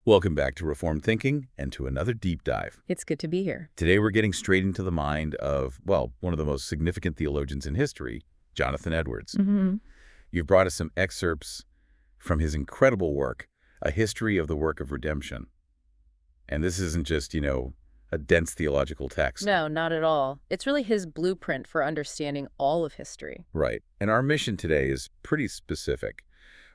Welcome back to Reformed Thinking and to another deep dive. It's good to be here. Today we're getting straight into the mind of, well, one of the most significant theologians in history, Jonathan Edwards. You've brought us some excerpts from his incredible work, A History of the Work of Redemption. And this isn't just, a dense theological text. No, not at all. It's really his blueprint for understanding all of history. Right. And our mission today is pretty specific.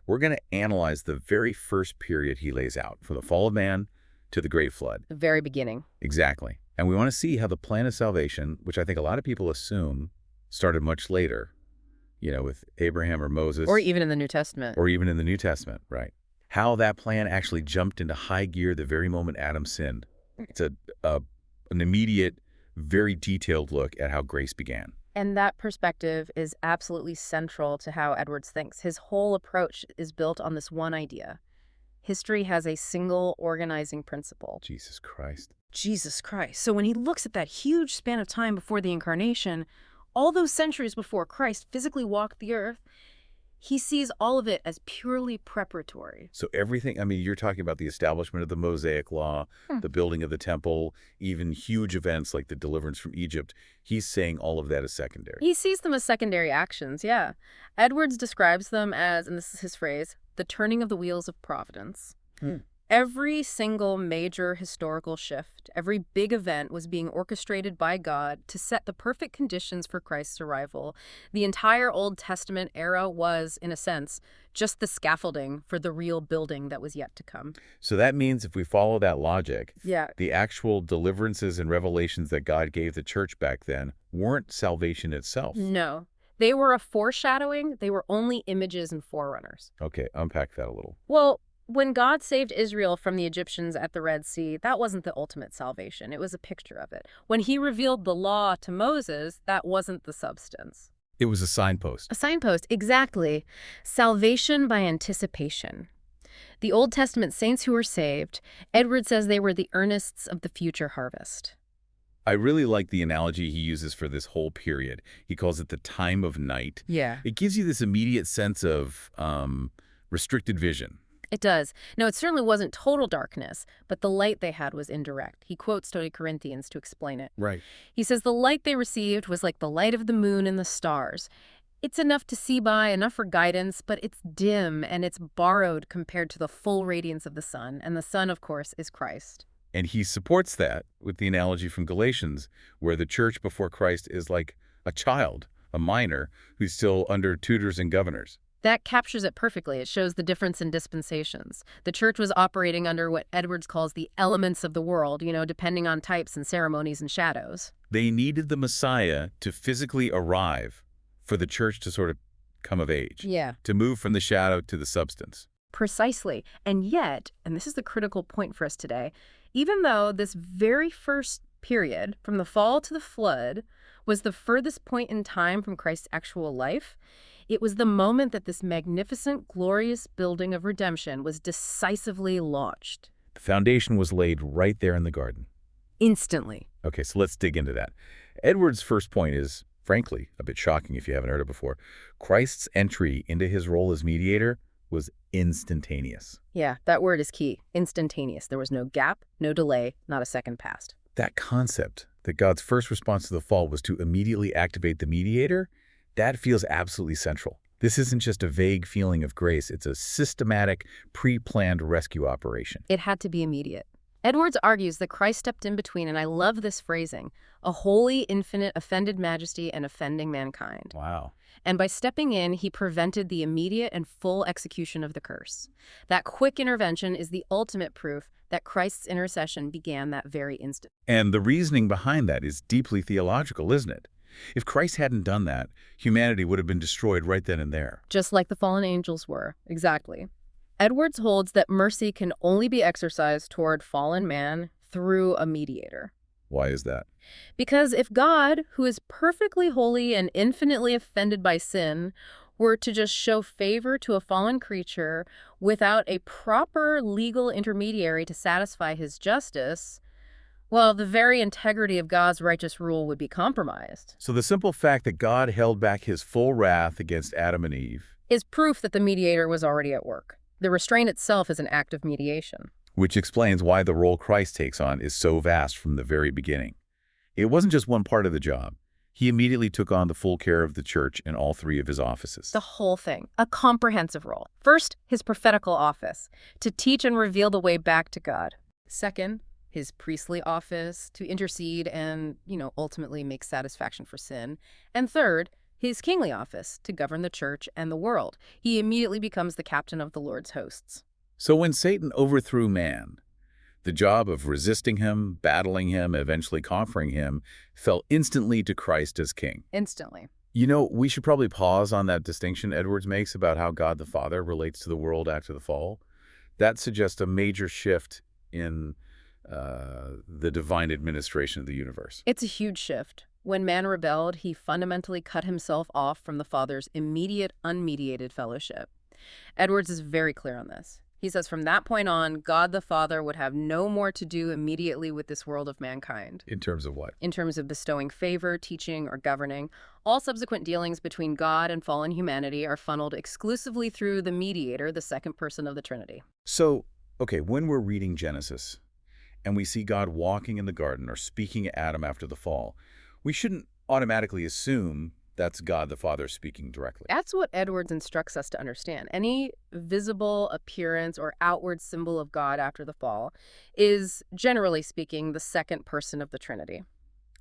We're going to analyze the very first period he lays out, from the fall of man to the Great Flood. The very beginning. Exactly. And we want to see how the plan of salvation, which I think a lot of people assume started much later, with Abraham or Moses. Or even in the New Testament. Or even in the New Testament, right. How that plan actually jumped into high gear the very moment Adam sinned. It's an immediate, very detailed look at how grace began. And that perspective is absolutely central to how Edwards thinks. His whole approach is built on this one idea. History has a single organizing principle. Jesus Christ. Jesus Christ. So when he looks at that huge span of time before the incarnation, all those centuries before Christ physically walked the earth, he sees all of it as purely preparatory. So everything, you're talking about the establishment of the Mosaic Law, the building of the temple, even huge events like the deliverance from Egypt. He's saying all of that is secondary. He sees them as secondary actions, yeah. Edwards describes them as, and this is his phrase, the turning of the wheels of providence. Every single major historical shift, every big event was being orchestrated by God to set the perfect conditions for Christ's arrival. The entire Old Testament era was, in a sense, just the scaffolding for the real building that was yet to come. So that means if we follow that logic, yeah, the actual deliverances and revelations that God gave the church back then weren't salvation itself. No. They were a foreshadowing. They were only images and forerunners. Okay, unpack that a little. Well, when God saved Israel from the Egyptians at the Red Sea, that wasn't the ultimate salvation. It was a picture of it. When he revealed the law to Moses, that wasn't the substance. It was a signpost. A signpost, exactly. Salvation by anticipation. The Old Testament saints who were saved, Edward says they were the earnests of the future harvest. I really like the analogy he uses for this whole period. He calls it the time of night. Yeah. It gives you this immediate sense of restricted vision. It does. No, it certainly wasn't total darkness, but the light they had was indirect. He quotes 2 Corinthians to explain it. Right. He says the light they received was like the light of the moon and the stars. It's enough to see by, enough for guidance, but it's dim and it's borrowed compared to the full radiance of the sun. And the sun, of course, is Christ. And he supports that with the analogy from Galatians, where the church before Christ is like a child, a minor, who's still under tutors and governors. That captures it perfectly. It shows the difference in dispensations. The church was operating under what Edwards calls the elements of the world, depending on types and ceremonies and shadows. They needed the Messiah to physically arrive for the church to sort of come of age. Yeah. To move from the shadow to the substance. Precisely. And yet, and this is the critical point for us today, even though this very first period, from the fall to the flood, was the furthest point in time from Christ's actual life, it was the moment that this magnificent, glorious building of redemption was decisively launched. The foundation was laid right there in the garden. Instantly. Okay, so let's dig into that. Edwards' first point is, frankly, a bit shocking if you haven't heard it before. Christ's entry into his role as mediator was instantaneous. Yeah, that word is key. Instantaneous. There was no gap, no delay, not a second passed. That concept that God's first response to the fall was to immediately activate the mediator, that feels absolutely central. This isn't just a vague feeling of grace. It's a systematic, pre-planned rescue operation. It had to be immediate. Edwards argues that Christ stepped in between, and I love this phrasing, a holy, infinite, offended majesty and offending mankind. Wow. And by stepping in, he prevented the immediate and full execution of the curse. That quick intervention is the ultimate proof that Christ's intercession began that very instant. And the reasoning behind that is deeply theological, isn't it? If Christ hadn't done that, humanity would have been destroyed right then and there. Just like the fallen angels were. Exactly. Edwards holds that mercy can only be exercised toward fallen man through a mediator. Why is that? Because if God, who is perfectly holy and infinitely offended by sin, were to just show favor to a fallen creature without a proper legal intermediary to satisfy his justice, well, the very integrity of God's righteous rule would be compromised. So the simple fact that God held back his full wrath against Adam and Eve is proof that the mediator was already at work. The restraint itself is an act of mediation. Which explains why the role Christ takes on is so vast from the very beginning. It wasn't just one part of the job. He immediately took on the full care of the church in all three of his offices. The whole thing, a comprehensive role. First, his prophetical office, to teach and reveal the way back to God. Second, his priestly office, to intercede and, ultimately make satisfaction for sin. And third, his kingly office, to govern the church and the world. He immediately becomes the captain of the Lord's hosts. So when Satan overthrew man, the job of resisting him, battling him, eventually conquering him, fell instantly to Christ as king. Instantly. We should probably pause on that distinction Edwards makes about how God the Father relates to the world after the fall. That suggests a major shift in the divine administration of the universe. It's a huge shift. When man rebelled, he fundamentally cut himself off from the Father's immediate, unmediated fellowship. Edwards is very clear on this. He says from that point on, God the Father would have no more to do immediately with this world of mankind. In terms of what? In terms of bestowing favor, teaching, or governing. All subsequent dealings between God and fallen humanity are funneled exclusively through the mediator, the second person of the Trinity. So, okay, when we're reading Genesis and we see God walking in the garden or speaking to Adam after the fall, we shouldn't automatically assume that's God the Father speaking directly. That's what Edwards instructs us to understand. Any visible appearance or outward symbol of God after the fall is, generally speaking, the second person of the Trinity.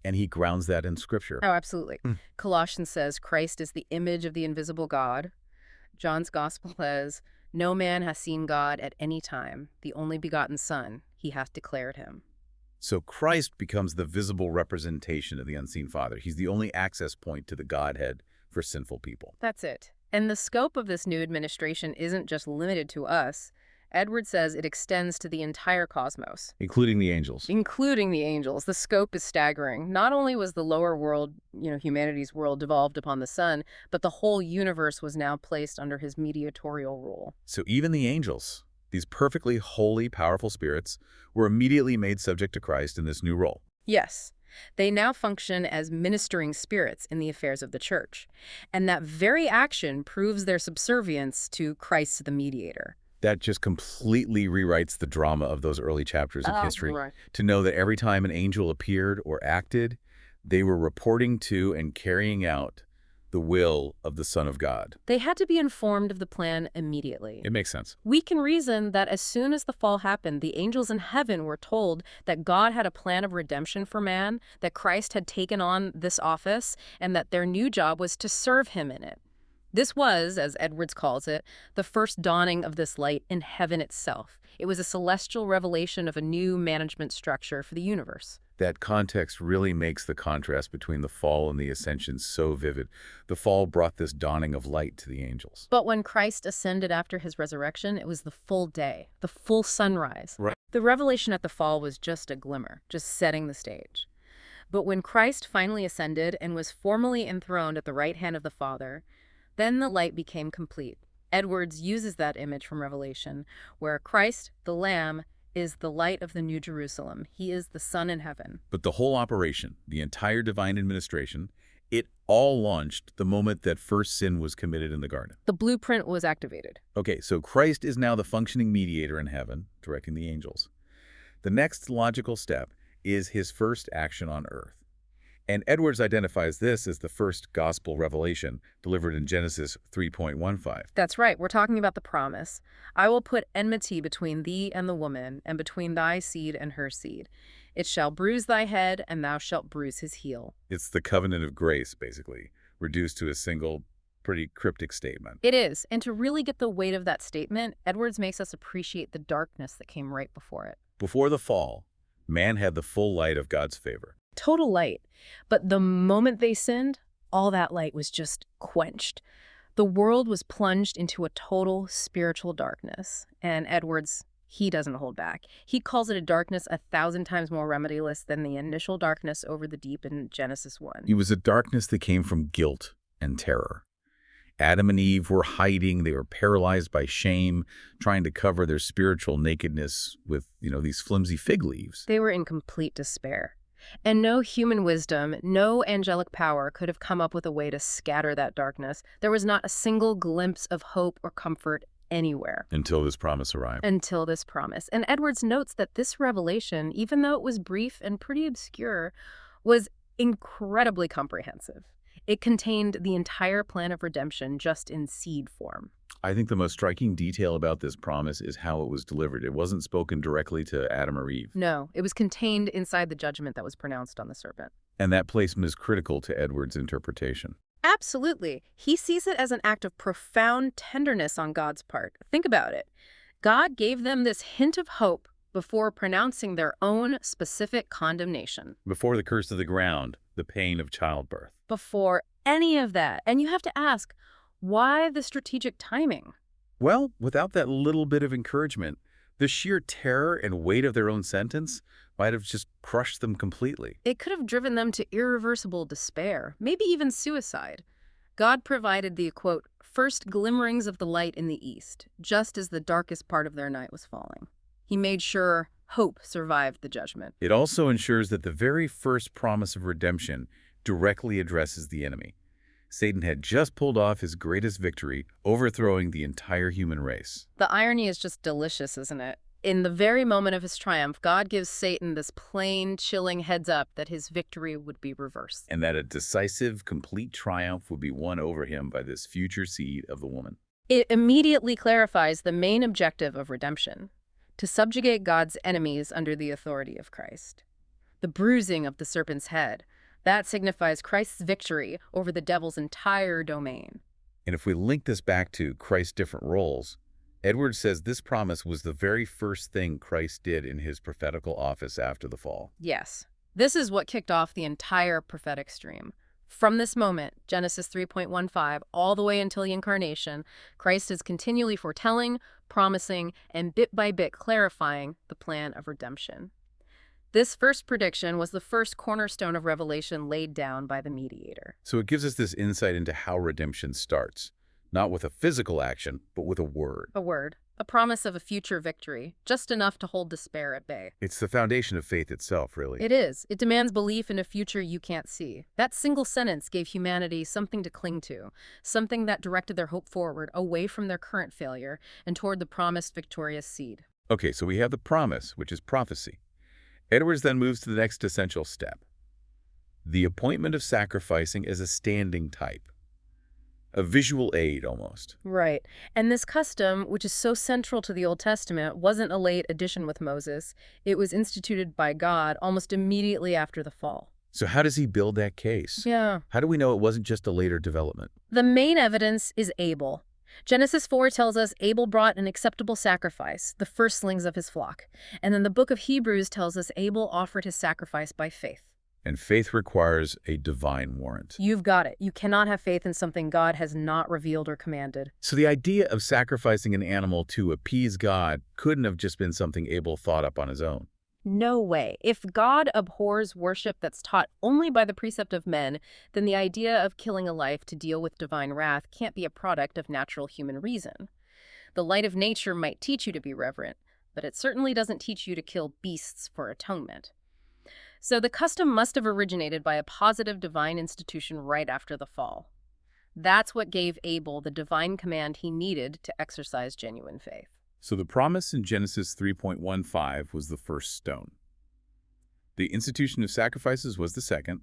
And he grounds that in Scripture. Oh, absolutely. Colossians says Christ is the image of the invisible God. John's Gospel says, no man has seen God at any time. The only begotten Son, he hath declared him. So Christ becomes the visible representation of the unseen Father. He's the only access point to the Godhead for sinful people. That's it. And the scope of this new administration isn't just limited to us. Edwards says it extends to the entire cosmos. Including the angels. Including the angels. The scope is staggering. Not only was the lower world, humanity's world, devolved upon the Son, but the whole universe was now placed under his mediatorial rule. So even the angels, these perfectly holy, powerful spirits, were immediately made subject to Christ in this new role. Yes. They now function as ministering spirits in the affairs of the church. And that very action proves their subservience to Christ the mediator. That just completely rewrites the drama of those early chapters of history. Right. To know that every time an angel appeared or acted, they were reporting to and carrying out the will of the Son of God. They had to be informed of the plan immediately. It makes sense. We can reason that as soon as the fall happened, the angels in heaven were told that God had a plan of redemption for man, that Christ had taken on this office, and that their new job was to serve him in it. This was, as Edwards calls it, the first dawning of this light in heaven itself. It was a celestial revelation of a new management structure for the universe. That context really makes the contrast between the fall and the ascension so vivid. The fall brought this dawning of light to the angels. But when Christ ascended after his resurrection, it was the full day, the full sunrise. Right. The revelation at the fall was just a glimmer, just setting the stage. But when Christ finally ascended and was formally enthroned at the right hand of the Father, then the light became complete. Edwards uses that image from Revelation, where Christ, the Lamb, is the light of the New Jerusalem. He is the sun in heaven. But the whole operation, the entire divine administration, it all launched the moment that first sin was committed in the garden. The blueprint was activated. Okay, so Christ is now the functioning mediator in heaven, directing the angels. The next logical step is his first action on earth. And Edwards identifies this as the first gospel revelation delivered in Genesis 3:15. That's right. We're talking about the promise. I will put enmity between thee and the woman, and between thy seed and her seed. It shall bruise thy head, and thou shalt bruise his heel. It's the covenant of grace, basically, reduced to a single, pretty cryptic statement. It is. And to really get the weight of that statement, Edwards makes us appreciate the darkness that came right before it. Before the fall, man had the full light of God's favor. Total light. But the moment they sinned, all that light was just quenched. The world was plunged into a total spiritual darkness. And Edwards, he doesn't hold back. He calls it a darkness 1,000 times more remediless than the initial darkness over the deep in Genesis 1. It was a darkness that came from guilt and terror. Adam and Eve were hiding. They were paralyzed by shame, trying to cover their spiritual nakedness with, these flimsy fig leaves. They were in complete despair. And no human wisdom, no angelic power could have come up with a way to scatter that darkness. There was not a single glimpse of hope or comfort anywhere. Until this promise arrived. Until this promise. And Edwards notes that this revelation, even though it was brief and pretty obscure, was incredibly comprehensive. It contained the entire plan of redemption just in seed form. I think the most striking detail about this promise is how it was delivered. It wasn't spoken directly to Adam or Eve. No, it was contained inside the judgment that was pronounced on the serpent. And that placement is critical to Edwards' interpretation. Absolutely. He sees it as an act of profound tenderness on God's part. Think about it. God gave them this hint of hope before pronouncing their own specific condemnation. Before the curse of the ground, the pain of childbirth. Before any of that. And you have to ask, why the strategic timing? Well, without that little bit of encouragement, the sheer terror and weight of their own sentence might have just crushed them completely. It could have driven them to irreversible despair, maybe even suicide. God provided the, quote, first glimmerings of the light in the east, just as the darkest part of their night was falling. He made sure hope survived the judgment. It also ensures that the very first promise of redemption directly addresses the enemy. Satan had just pulled off his greatest victory, overthrowing the entire human race. The irony is just delicious, isn't it? In the very moment of his triumph, God gives Satan this plain, chilling heads up that his victory would be reversed. And that a decisive, complete triumph would be won over him by this future seed of the woman. It immediately clarifies the main objective of redemption: to subjugate God's enemies under the authority of Christ. The bruising of the serpent's head, that signifies Christ's victory over the devil's entire domain. And if we link this back to Christ's different roles, Edwards says this promise was the very first thing Christ did in his prophetical office after the fall. Yes, this is what kicked off the entire prophetic stream. From this moment, Genesis 3.15, all the way until the incarnation, Christ is continually foretelling, promising, and bit by bit clarifying the plan of redemption. This first prediction was the first cornerstone of revelation laid down by the mediator. So it gives us this insight into how redemption starts, not with a physical action, but with a word. A word, a promise of a future victory, just enough to hold despair at bay. It's the foundation of faith itself, really. It is. It demands belief in a future you can't see. That single sentence gave humanity something to cling to, something that directed their hope forward, away from their current failure, and toward the promised victorious seed. Okay, so we have the promise, which is prophecy. Edwards then moves to the next essential step: the appointment of sacrificing as a standing type. A visual aid, almost. Right. And this custom, which is so central to the Old Testament, wasn't a late addition with Moses. It was instituted by God almost immediately after the fall. So how does he build that case? Yeah. How do we know it wasn't just a later development? The main evidence is Abel. Genesis 4 tells us Abel brought an acceptable sacrifice, the firstlings of his flock. And then the book of Hebrews tells us Abel offered his sacrifice by faith. And faith requires a divine warrant. You've got it. You cannot have faith in something God has not revealed or commanded. So the idea of sacrificing an animal to appease God couldn't have just been something Abel thought up on his own. No way. If God abhors worship that's taught only by the precept of men, then the idea of killing a life to deal with divine wrath can't be a product of natural human reason. The light of nature might teach you to be reverent, but it certainly doesn't teach you to kill beasts for atonement. So the custom must have originated by a positive divine institution right after the fall. That's what gave Abel the divine command he needed to exercise genuine faith. So the promise in Genesis 3.15 was the first stone. The institution of sacrifices was the second,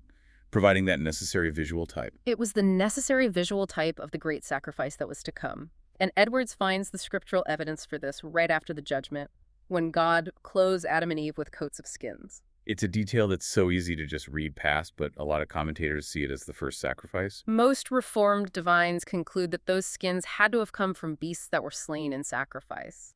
providing that necessary visual type. It was the necessary visual type of the great sacrifice that was to come. And Edwards finds the scriptural evidence for this right after the judgment, when God clothes Adam and Eve with coats of skins. It's a detail that's so easy to just read past, but a lot of commentators see it as the first sacrifice. Most Reformed divines conclude that those skins had to have come from beasts that were slain in sacrifice.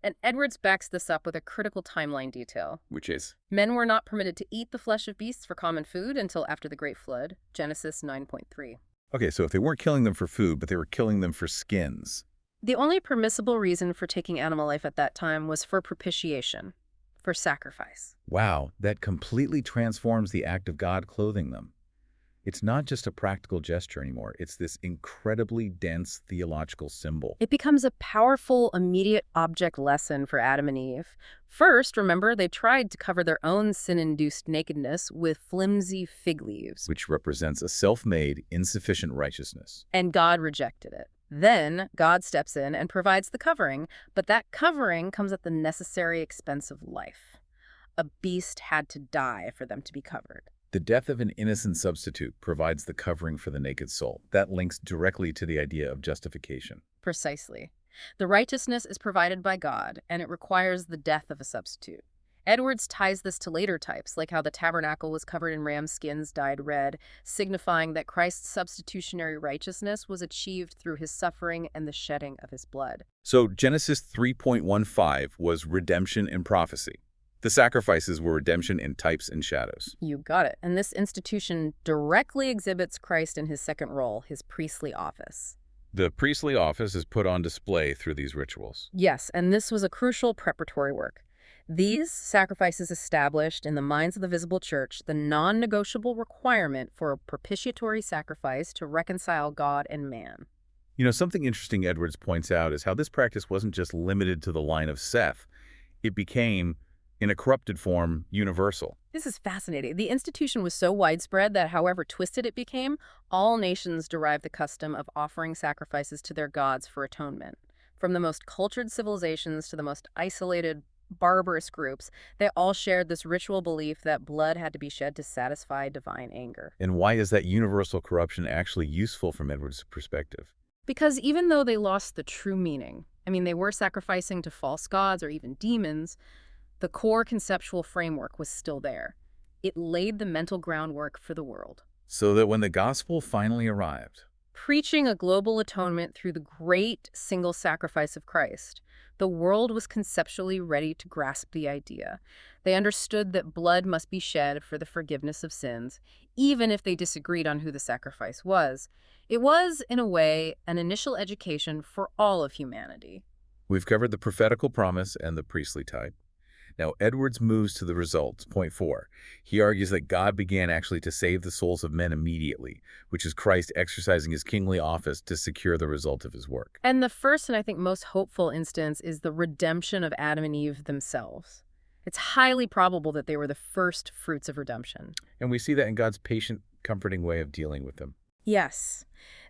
And Edwards backs this up with a critical timeline detail. Which is? Men were not permitted to eat the flesh of beasts for common food until after the Great Flood, Genesis 9.3. Okay, so if they weren't killing them for food, but they were killing them for skins. The only permissible reason for taking animal life at that time was for propitiation, for sacrifice. Wow, that completely transforms the act of God clothing them. It's not just a practical gesture anymore. It's this incredibly dense theological symbol. It becomes a powerful, immediate object lesson for Adam and Eve. First, remember, they tried to cover their own sin-induced nakedness with flimsy fig leaves. Which represents a self-made, insufficient righteousness. And God rejected it. Then God steps in and provides the covering, but that covering comes at the necessary expense of life. A beast had to die for them to be covered. The death of an innocent substitute provides the covering for the naked soul. That links directly to the idea of justification. Precisely. The righteousness is provided by God, and it requires the death of a substitute. Edwards ties this to later types, like how the tabernacle was covered in ram skins dyed red, signifying that Christ's substitutionary righteousness was achieved through his suffering and the shedding of his blood. So Genesis 3.15 was redemption in prophecy. The sacrifices were redemption in types and shadows. You got it. And this institution directly exhibits Christ in his second role, his priestly office. The priestly office is put on display through these rituals. Yes, and this was a crucial preparatory work. These sacrifices established in the minds of the visible church the non-negotiable requirement for a propitiatory sacrifice to reconcile God and man. You know, something interesting Edwards points out is how this practice wasn't just limited to the line of Seth. It became, in a corrupted form, universal. This is fascinating. The institution was so widespread that however twisted it became, all nations derived the custom of offering sacrifices to their gods for atonement. From the most cultured civilizations to the most isolated, barbarous groups, they all shared this ritual belief that blood had to be shed to satisfy divine anger. And why is that universal corruption actually useful from Edwards' perspective? Because even though they lost the true meaning, they were sacrificing to false gods or even demons, the core conceptual framework was still there. It laid the mental groundwork for the world. So that when the gospel finally arrived, Preaching a global atonement through the great single sacrifice of Christ, the world was conceptually ready to grasp the idea. They understood that blood must be shed for the forgiveness of sins, even if they disagreed on who the sacrifice was. It was, in a way, an initial education for all of humanity. we've covered the prophetical promise and the priestly type. Now, Edwards moves to the results. Point 4. He argues that God began actually to save the souls of men immediately, which is Christ exercising his kingly office to secure the result of his work. And the first and I think most hopeful instance is the redemption of Adam and Eve themselves. It's highly probable that they were the first fruits of redemption. And we see that in God's patient, comforting way of dealing with them. Yes,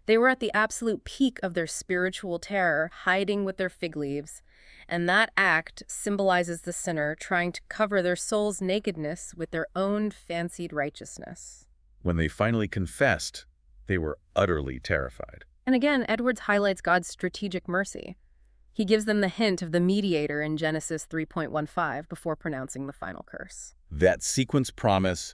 they were at the absolute peak of their spiritual terror, hiding with their fig leaves. And that act symbolizes the sinner trying to cover their soul's nakedness with their own fancied righteousness. When they finally confessed, they were utterly terrified. And again, Edwards highlights God's strategic mercy. He gives them the hint of the mediator in Genesis 3.15 before pronouncing the final curse. That sequence promise,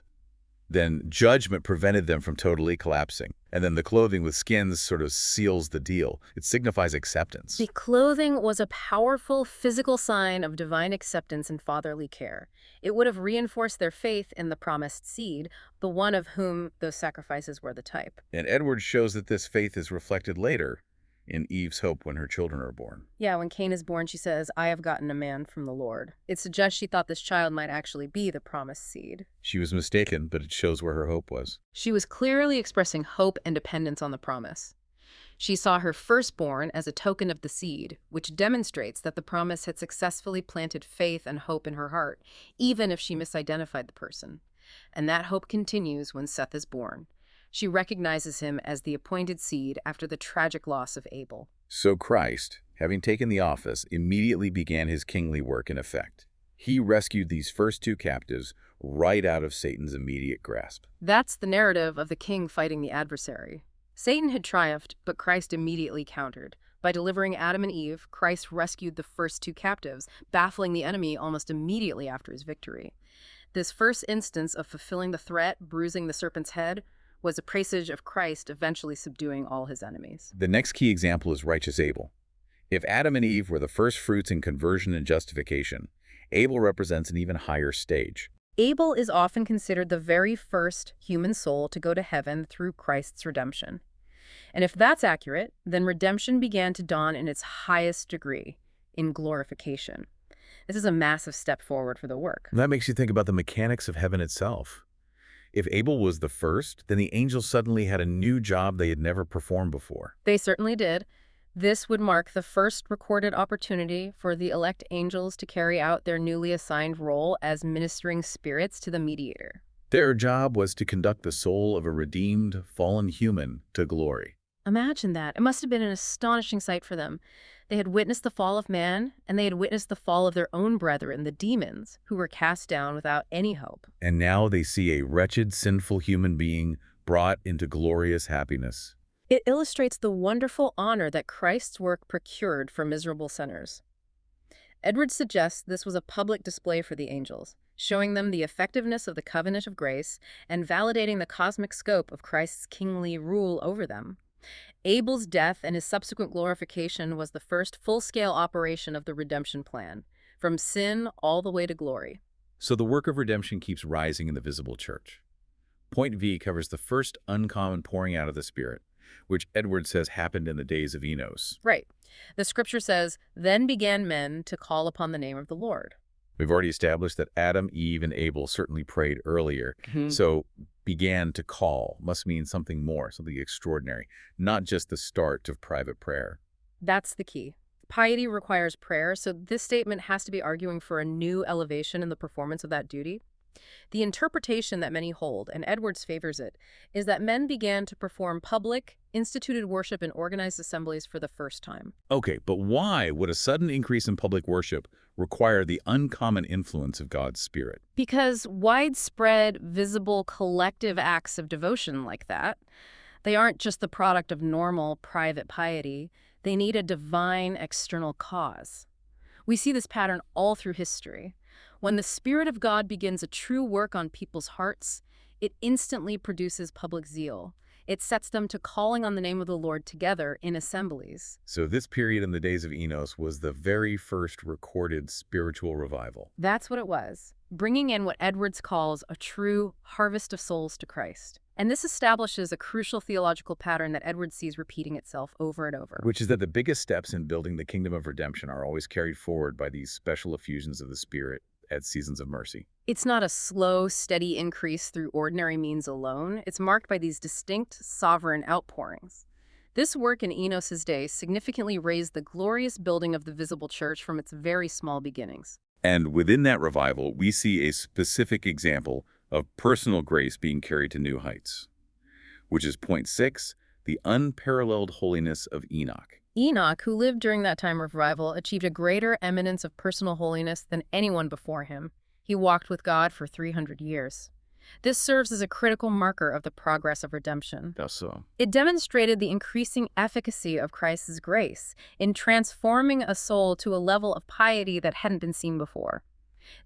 then judgment prevented them from totally collapsing. And then the clothing with skins sort of seals the deal. It signifies acceptance. The clothing was a powerful physical sign of divine acceptance and fatherly care. It would have reinforced their faith in the promised seed, the one of whom those sacrifices were the type. And Edwards shows that this faith is reflected later in Eve's hope when her children are born. Yeah, when Cain is born, she says, "I have gotten a man from the Lord." It suggests she thought this child might actually be the promised seed. She was mistaken, but it shows where her hope was. She was clearly expressing hope and dependence on the promise. She saw her firstborn as a token of the seed, which demonstrates that the promise had successfully planted faith and hope in her heart, even if she misidentified the person. And that hope continues when Seth is born. She recognizes him as the appointed seed after the tragic loss of Abel. So Christ, having taken the office, immediately began his kingly work in effect. He rescued these first two captives right out of Satan's immediate grasp. That's the narrative of the king fighting the adversary. Satan had triumphed, but Christ immediately countered. By delivering Adam and Eve, Christ rescued the first two captives, baffling the enemy almost immediately after his victory. This first instance of fulfilling the threat, bruising the serpent's head, was a presage of Christ eventually subduing all his enemies. The next key example is righteous Abel. If Adam and Eve were the first fruits in conversion and justification, Abel represents an even higher stage. Abel is often considered the very first human soul to go to heaven through Christ's redemption. And if that's accurate, then redemption began to dawn in its highest degree, in glorification. This is a massive step forward for the work. That makes you think about the mechanics of heaven itself. If Abel was the first, then the angels suddenly had a new job they had never performed before. They certainly did. This would mark the first recorded opportunity for the elect angels to carry out their newly assigned role as ministering spirits to the mediator. Their job was to conduct the soul of a redeemed, fallen human to glory. Imagine that. It must have been an astonishing sight for them. They had witnessed the fall of man, and they had witnessed the fall of their own brethren, the demons, who were cast down without any hope. And now they see a wretched, sinful human being brought into glorious happiness. It illustrates the wonderful honor that Christ's work procured for miserable sinners. Edwards suggests this was a public display for the angels, showing them the effectiveness of the covenant of grace and validating the cosmic scope of Christ's kingly rule over them. Abel's death and his subsequent glorification was the first full-scale operation of the redemption plan, from sin all the way to glory. So the work of redemption keeps rising in the visible church. Point V covers the first uncommon pouring out of the Spirit, which Edwards says happened in the days of Enos. Right. The scripture says, "Then began men to call upon the name of the Lord." We've already established that Adam, Eve, and Abel certainly prayed earlier. So began to call must mean something more, something extraordinary, not just the start of private prayer. That's the key. Piety requires prayer, so this statement has to be arguing for a new elevation in the performance of that duty. The interpretation that many hold, and Edwards favors it, is that men began to perform public, instituted worship in organized assemblies for the first time. Okay, but why would a sudden increase in public worship require the uncommon influence of God's Spirit? Because widespread, visible, collective acts of devotion like that, they aren't just the product of normal, private piety. They need a divine external cause. We see this pattern all through history. When the Spirit of God begins a true work on people's hearts, it instantly produces public zeal. It sets them to calling on the name of the Lord together in assemblies. So this period in the days of Enos was the very first recorded spiritual revival. That's what it was, bringing in what Edwards calls a true harvest of souls to Christ. And this establishes a crucial theological pattern that Edwards sees repeating itself over and over. Which is that the biggest steps in building the kingdom of redemption are always carried forward by these special effusions of the Spirit at seasons of mercy. It's not a slow, steady increase through ordinary means alone. It's marked by these distinct, sovereign outpourings. This work in Enos's day significantly raised the glorious building of the visible church from its very small beginnings. And within that revival, we see a specific example of personal grace being carried to new heights, which is point 6, the unparalleled holiness of Enoch. Enoch, who lived during that time of revival, achieved a greater eminence of personal holiness than anyone before him. He walked with God for 300 years. This serves as a critical marker of the progress of redemption. Thus so. It demonstrated the increasing efficacy of Christ's grace in transforming a soul to a level of piety that hadn't been seen before.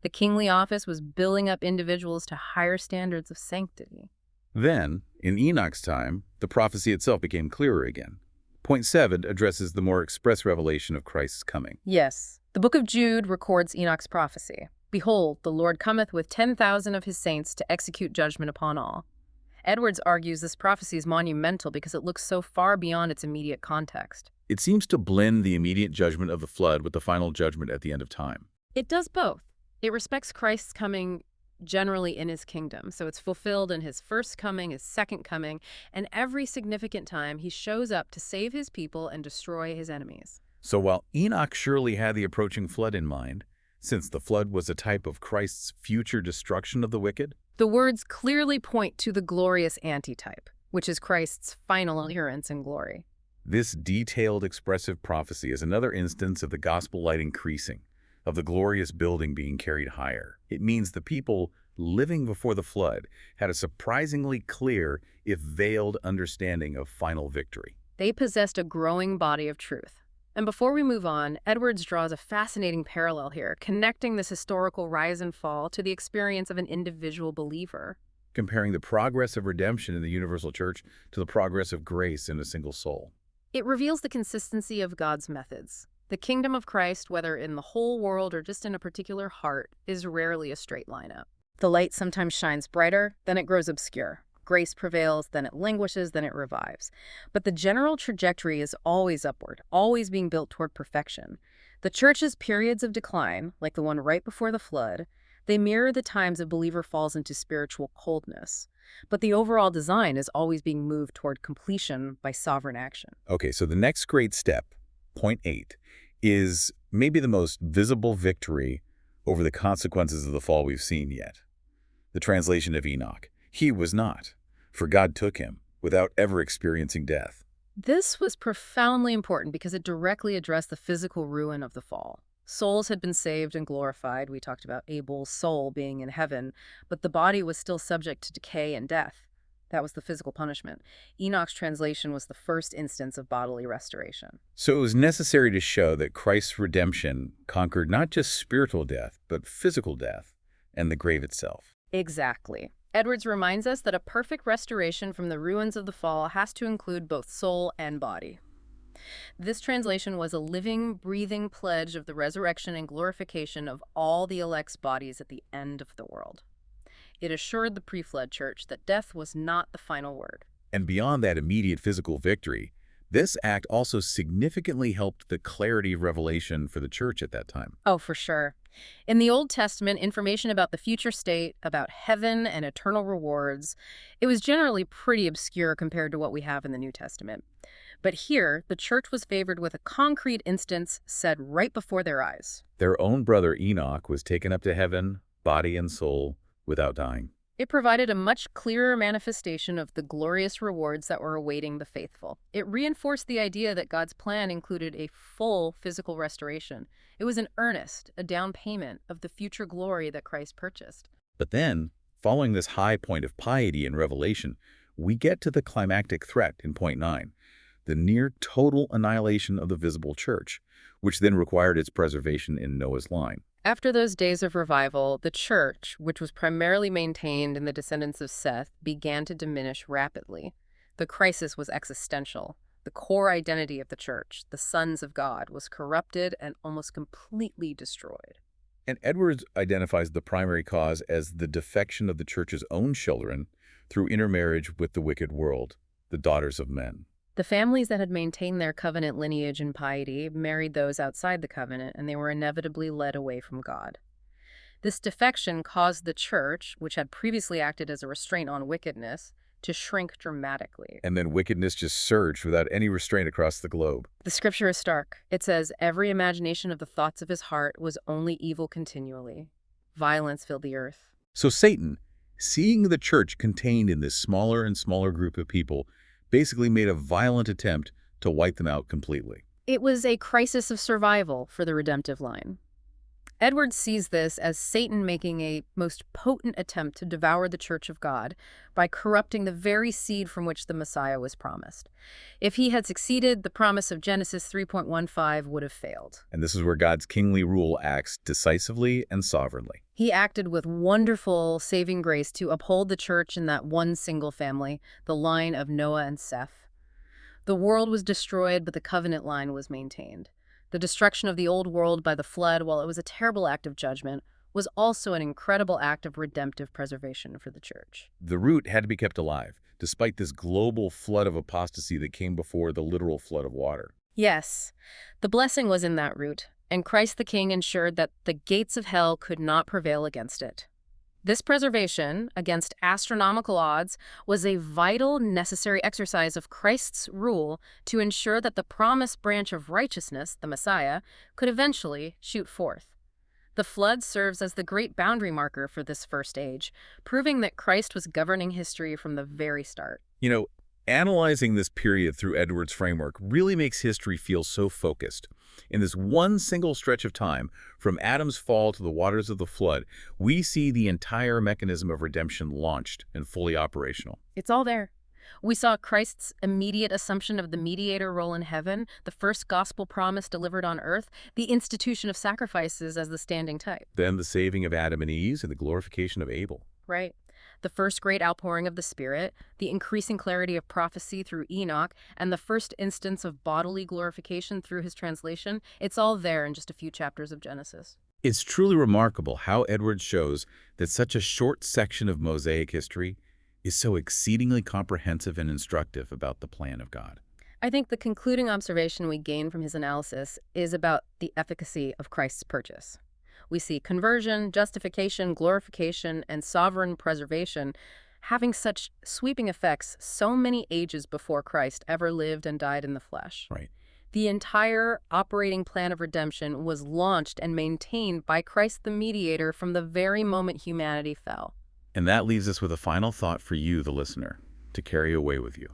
The kingly office was building up individuals to higher standards of sanctity. Then, in Enoch's time, the prophecy itself became clearer again. Point 7 addresses the more express revelation of Christ's coming. Yes, the book of Jude records Enoch's prophecy. "Behold, the Lord cometh with 10,000 of his saints to execute judgment upon all." Edwards argues this prophecy is monumental because it looks so far beyond its immediate context. It seems to blend the immediate judgment of the flood with the final judgment at the end of time. It does both. It respects Christ's coming generally in his kingdom, so it's fulfilled in his first coming, his second coming, and every significant time he shows up to save his people and destroy his enemies. So while Enoch surely had the approaching flood in mind, since the flood was a type of Christ's future destruction of the wicked, the words clearly point to the glorious antitype, which is Christ's final appearance in glory. this detailed expressive prophecy is another instance of the gospel light increasing, of the glorious building being carried higher. It means the people living before the flood had a surprisingly clear, if veiled, understanding of final victory. They possessed a growing body of truth. And before we move on, Edwards draws a fascinating parallel here, connecting this historical rise and fall to the experience of an individual believer. Comparing the progress of redemption in the universal church to the progress of grace in a single soul. It reveals the consistency of God's methods. The kingdom of Christ, whether in the whole world or just in a particular heart, is rarely a straight line up. The light sometimes shines brighter, then it grows obscure. Grace prevails, then it languishes, then it revives. But the general trajectory is always upward, always being built toward perfection. The church's periods of decline, like the one right before the flood, they mirror the times a believer falls into spiritual coldness. But the overall design is always being moved toward completion by sovereign action. Okay, so the next great step, point 8, is maybe the most visible victory over the consequences of the fall we've seen yet. The translation of Enoch. He was not, for God took him without ever experiencing death. This was profoundly important because it directly addressed the physical ruin of the fall. Souls had been saved and glorified. We talked about Abel's soul being in heaven, but the body was still subject to decay and death. That was the physical punishment. Enoch's translation was the first instance of bodily restoration. So it was necessary to show that Christ's redemption conquered not just spiritual death, but physical death and the grave itself. Exactly. Edwards reminds us that a perfect restoration from the ruins of the fall has to include both soul and body. This translation was a living, breathing pledge of the resurrection and glorification of all the elect's bodies at the end of the world. It assured the pre-flood church that death was not the final word. And beyond that immediate physical victory, this act also significantly helped the clarity of revelation for the church at that time. Oh, for sure. In the Old Testament, information about the future state, about heaven and eternal rewards, it was generally pretty obscure compared to what we have in the New Testament. But here, the church was favored with a concrete instance said right before their eyes. Their own brother Enoch was taken up to heaven, body and soul, without dying. It provided a much clearer manifestation of the glorious rewards that were awaiting the faithful. It reinforced the idea that God's plan included a full physical restoration. It was an earnest, a down payment of the future glory that Christ purchased. But then, following this high point of piety and revelation, we get to the climactic threat in point 9, the near total annihilation of the visible church, which then required its preservation in Noah's line. After those days of revival, the church, which was primarily maintained in the descendants of Seth, began to diminish rapidly. The crisis was existential. The core identity of the church, the sons of God, was corrupted and almost completely destroyed. And Edwards identifies the primary cause as the defection of the church's own children through intermarriage with the wicked world, the daughters of men. The families that had maintained their covenant lineage and piety married those outside the covenant, and they were inevitably led away from God. This defection caused the church, which had previously acted as a restraint on wickedness, to shrink dramatically. And then wickedness just surged without any restraint across the globe. The scripture is stark. It says, "Every imagination of the thoughts of his heart was only evil continually. Violence filled the earth." So Satan, seeing the church contained in this smaller and smaller group of people, basically made a violent attempt to wipe them out completely. It was a crisis of survival for the redemptive line. Edwards sees this as Satan making a most potent attempt to devour the Church of God by corrupting the very seed from which the Messiah was promised. If he had succeeded, the promise of Genesis 3.15 would have failed. And this is where God's kingly rule acts decisively and sovereignly. He acted with wonderful saving grace to uphold the church in that one single family, the line of Noah and Seth. The world was destroyed, but the covenant line was maintained. The destruction of the old world by the flood, while it was a terrible act of judgment, was also an incredible act of redemptive preservation for the church. The root had to be kept alive, despite this global flood of apostasy that came before the literal flood of water. Yes, the blessing was in that root, and Christ the King ensured that the gates of hell could not prevail against it. This preservation, against astronomical odds, was a vital, necessary exercise of Christ's rule to ensure that the promised branch of righteousness, the Messiah, could eventually shoot forth. The flood serves as the great boundary marker for this first age, proving that Christ was governing history from the very start. You know, analyzing this period through Edwards' framework really makes history feel so focused. In this one single stretch of time, from Adam's fall to the waters of the flood, we see the entire mechanism of redemption launched and fully operational. It's all there. We saw Christ's immediate assumption of the mediator role in heaven, the first gospel promise delivered on earth, the institution of sacrifices as the standing type. Then the saving of Adam and Eve and the glorification of Abel. Right. The first great outpouring of the Spirit, the increasing clarity of prophecy through Enoch, and the first instance of bodily glorification through his translation, it's all there in just a few chapters of Genesis. It's truly remarkable how Edwards shows that such a short section of Mosaic history is so exceedingly comprehensive and instructive about the plan of God. I think the concluding observation we gain from his analysis is about the efficacy of Christ's purchase. We see conversion, justification, glorification, and sovereign preservation having such sweeping effects so many ages before Christ ever lived and died in the flesh. Right. The entire operating plan of redemption was launched and maintained by Christ the Mediator from the very moment humanity fell. And that leaves us with a final thought for you, the listener, to carry away with you.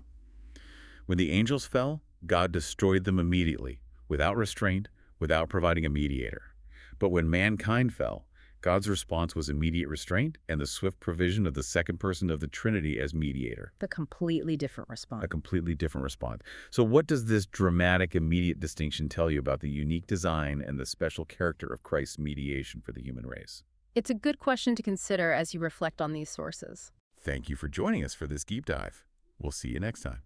When the angels fell, God destroyed them immediately, without restraint, without providing a mediator. But when mankind fell, God's response was immediate restraint and the swift provision of the second person of the Trinity as mediator. The completely different response. A completely different response. So what does this dramatic, immediate distinction tell you about the unique design and the special character of Christ's mediation for the human race? It's a good question to consider as you reflect on these sources. Thank you for joining us for this deep dive. We'll see you next time.